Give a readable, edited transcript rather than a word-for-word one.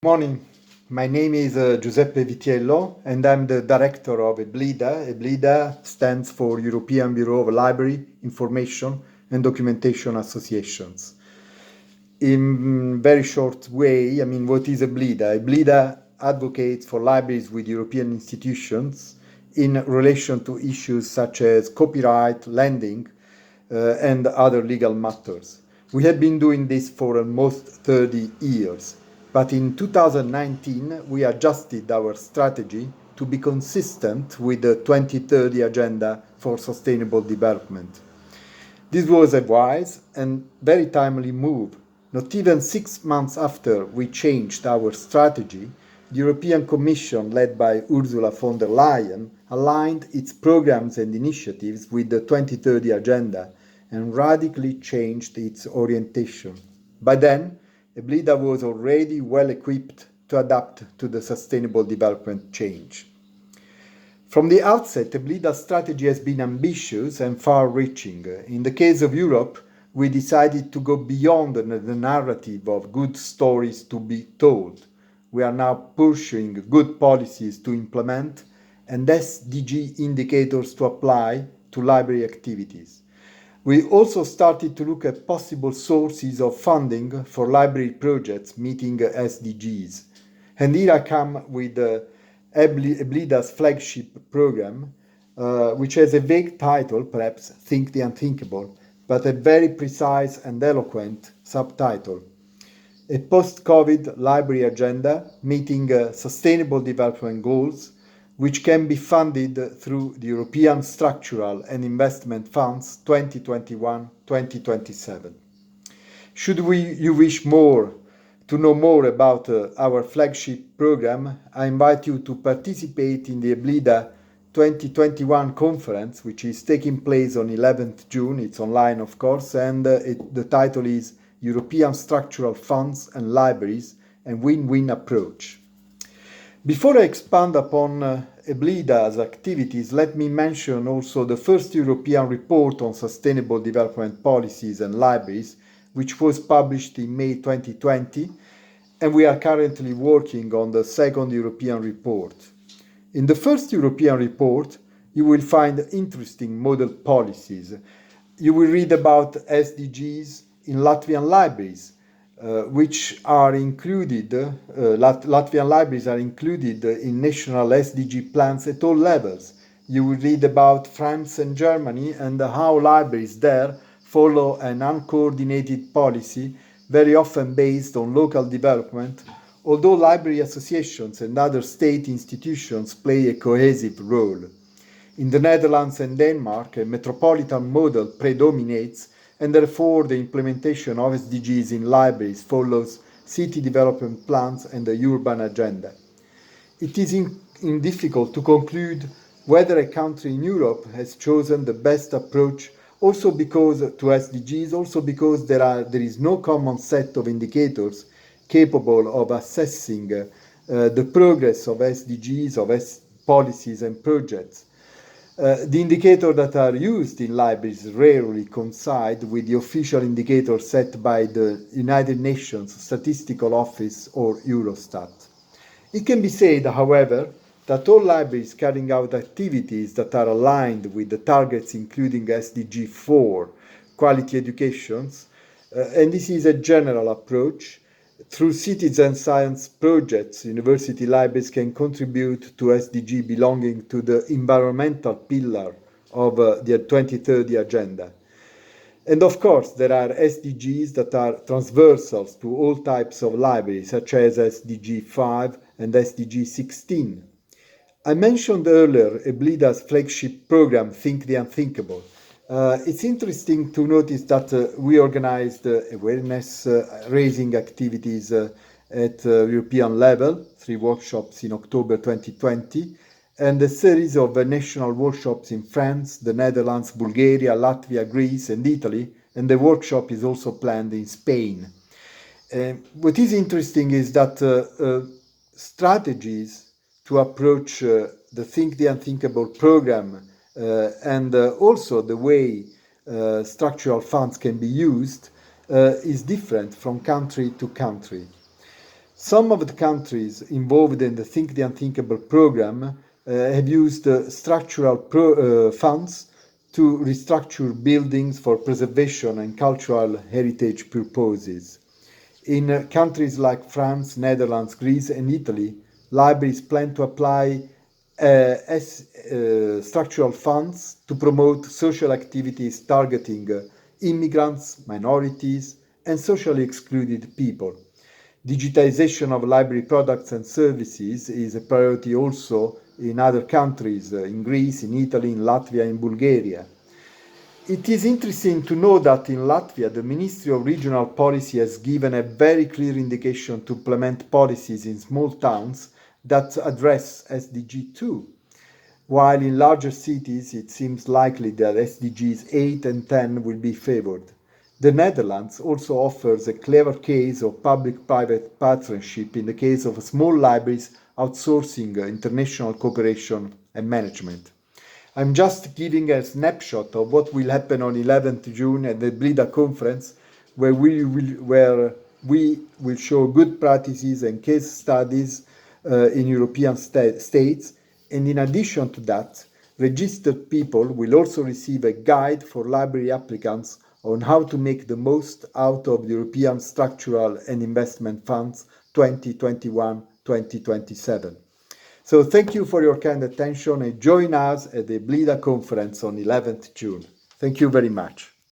Morning. My name is Giuseppe Vitiello, and I'm the director of EBLIDA. EBLIDA stands for European Bureau of Library, Information and Documentation Associations. In very short way, what is EBLIDA? EBLIDA advocates for libraries with European institutions in relation to issues such as copyright, lending, and other legal matters. We have been doing this for almost 30 years. But in 2019, we adjusted our strategy to be consistent with the 2030 Agenda for Sustainable Development. This was a wise and very timely move. Not even 6 months after we changed our strategy, the European Commission, led by Ursula von der Leyen, aligned its programs and initiatives with the 2030 Agenda and radically changed its orientation. By then, EBLIDA was already well equipped to adapt to the sustainable development change. From the outset, EBLIDA's strategy has been ambitious and far-reaching. In the case of Europe, we decided to go beyond the narrative of good stories to be told. We are now pursuing good policies to implement and SDG indicators to apply to library activities. We also started to look at possible sources of funding for library projects meeting SDGs. And here I come with EBLIDA's flagship program, which has a vague title, perhaps Think the Unthinkable, but a very precise and eloquent subtitle. A post-COVID library agenda meeting sustainable development goals, which can be funded through the European Structural and Investment Funds 2021-2027. Should you wish to know more about our flagship program, I invite you to participate in the EBLIDA 2021 conference, which is taking place on 11th June. It's online, of course, and the title is European Structural Funds and Libraries, and Win-Win Approach. Before I expand upon EBLIDA's activities, let me mention also the first European report on sustainable development policies and libraries, which was published in May 2020, and we are currently working on the second European report. In the first European report, you will find interesting model policies. You will read about SDGs in Latvian libraries, which are included, Latvian libraries are included in national SDG plans at all levels. You will read about France and Germany and how libraries there follow an uncoordinated policy, very often based on local development, although library associations and other state institutions play a cohesive role. In the Netherlands and Denmark, a metropolitan model predominates, and therefore the implementation of SDGs in libraries follows city development plans and the urban agenda. It is difficult to conclude whether a country in Europe has chosen the best approach, also because there is no common set of indicators capable of assessing the progress of SDGs, of policies and projects. The indicators that are used in libraries rarely coincide with the official indicators set by the United Nations Statistical Office or Eurostat. It can be said, however, that all libraries carrying out activities that are aligned with the targets including SDG 4, quality educations, and this is a general approach. Through citizen science projects, university libraries can contribute to SDG belonging to the environmental pillar of the 2030 Agenda. And of course, there are SDGs that are transversal to all types of libraries, such as SDG 5 and SDG 16. I mentioned earlier EBLIDA's flagship program, Think the Unthinkable. It's interesting to notice that we organized awareness raising activities at European level, 3 workshops in October 2020, and a series of national workshops in France, the Netherlands, Bulgaria, Latvia, Greece, and Italy, and the workshop is also planned in Spain. What is interesting is that strategies to approach the Think the Unthinkable program and also the way structural funds can be used is different from country to country. Some of the countries involved in the Think the Unthinkable program have used structural funds to restructure buildings for preservation and cultural heritage purposes. In countries like France, Netherlands, Greece, and Italy, libraries plan to apply structural funds to promote social activities targeting immigrants, minorities, and socially excluded people. Digitization of library products and services is a priority also in other countries, in Greece, in Italy, in Latvia, in Bulgaria. It is interesting to know that in Latvia, the Ministry of Regional Policy has given a very clear indication to implement policies in small towns that address SDG 2, while in larger cities it seems likely that SDGs 8 and 10 will be favored. The Netherlands also offers a clever case of public-private partnership in the case of small libraries outsourcing international cooperation and management. I'm just giving a snapshot of what will happen on 11th June at the BLIDA conference, where we will show good practices and case studies in European states. And in addition to that, registered people will also receive a guide for library applicants on how to make the most out of the European Structural and Investment Funds 2021-2027. So thank you for your kind attention and join us at the BLIDA conference on 11th June. Thank you very much.